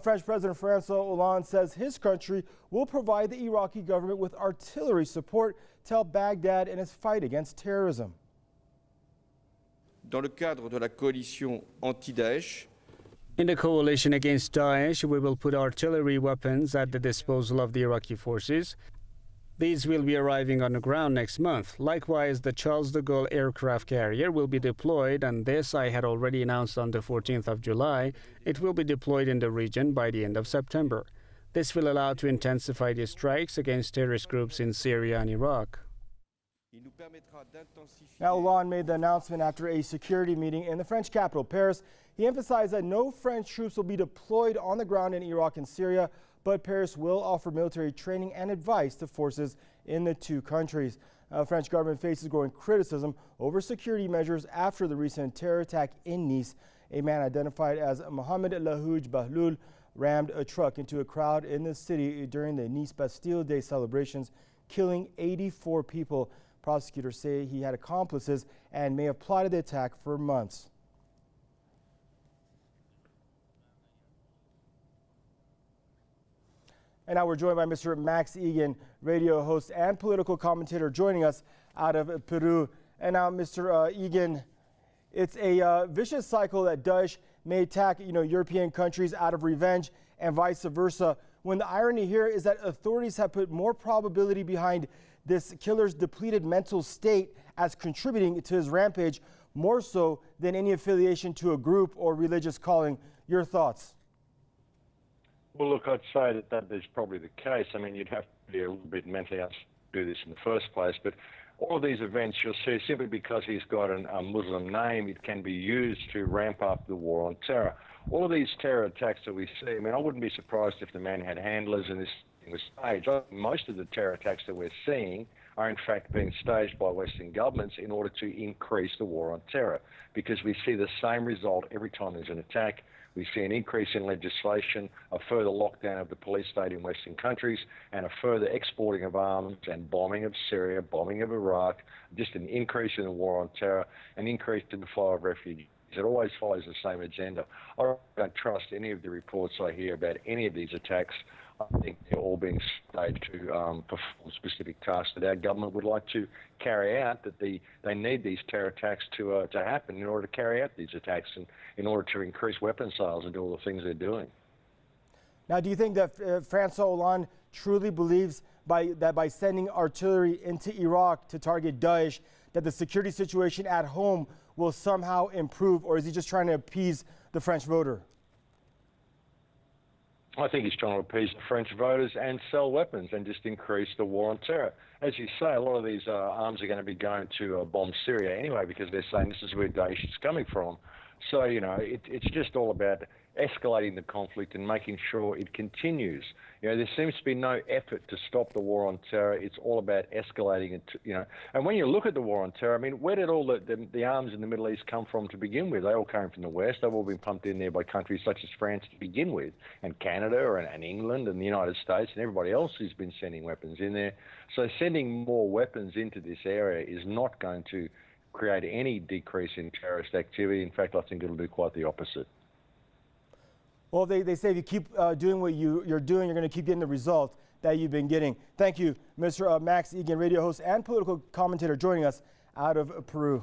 French President François Hollande says his country will provide the Iraqi government with artillery support to help Baghdad in its fight against terrorism. Dans le cadre de la coalition anti-Daesh, in the coalition against Daesh, we will put artillery weapons at the disposal of the Iraqi forces. These will be arriving on the ground next month. Likewise, the Charles de Gaulle aircraft carrier will be deployed, and this I had already announced on the 14th of July. It will be deployed in the region by the end of September. This will allow to intensify the strikes against terrorist groups in Syria and Iraq. Now, Hollande made the announcement after a security meeting in the French capital, Paris. He emphasized that no French troops will be deployed on the ground in Iraq and Syria, but Paris will offer military training and advice to forces in the two countries. The French government faces growing criticism over security measures after the recent terror attack in Nice. A man identified as Mohamed Lahouj Bahloul rammed a truck into a crowd in the city during the Nice Bastille Day celebrations, killing 84 people. Prosecutors say he had accomplices and may have plotted the attack for months. And now we're joined by Mr. Max Igan, radio host and political commentator, joining us out of Peru. And now, Mr. Igan, it's a vicious cycle that Daesh may attack, European countries out of revenge and vice versa. When the irony here is that authorities have put more probability behind this killer's depleted mental state as contributing to his rampage, more so than any affiliation to a group or religious calling. Your thoughts? Well, look, I'd say that is probably the case. I mean, you'd have to be a little bit mentally unstable to do this in the first place. But all of these events, you'll see, simply because he's got a Muslim name, it can be used to ramp up the war on terror. All of these terror attacks that we see, I mean, I wouldn't be surprised if the man had handlers and this thing was staged. Most of the terror attacks that we're seeing are in fact being staged by Western governments in order to increase the war on terror, because we see the same result every time there's an attack. We see an increase in legislation, a further lockdown of the police state in Western countries, and a further exporting of arms and bombing of Syria, bombing of Iraq, just an increase in the war on terror, an increase in the flow of refugees. It always follows the same agenda. I don't trust any of the reports I hear about any of these attacks. I think they're all being staged to perform specific tasks that our government would like to carry out, that they need these terror attacks to happen in order to carry out these attacks and in order to increase weapon sales and do all the things they're doing. Now, do you think that François Hollande truly believes that by sending artillery into Iraq to target Daesh, that the security situation at home will somehow improve, or is he just trying to appease the French voter? I think he's trying to appease the French voters and sell weapons and just increase the war on terror. As you say, a lot of these arms are going to be going to bomb Syria anyway, because they're saying this is where Daesh is coming from. So, it's just all about escalating the conflict and making sure it continues. There seems to be no effort to stop the war on terror. It's all about escalating it, And when you look at the war on terror, I mean, where did all the arms in the Middle East come from to begin with? They all came from the West. They've all been pumped in there by countries such as France to begin with, and Canada and England and the United States and everybody else who's been sending weapons in there. So sending more weapons into this area is not going to create any decrease in terrorist activity. In fact, I think it'll do quite the opposite. Well, they say if you keep doing what you're doing, you're going to keep getting the results that you've been getting. Thank you, Mr. Max Igan, radio host and political commentator, joining us out of Peru.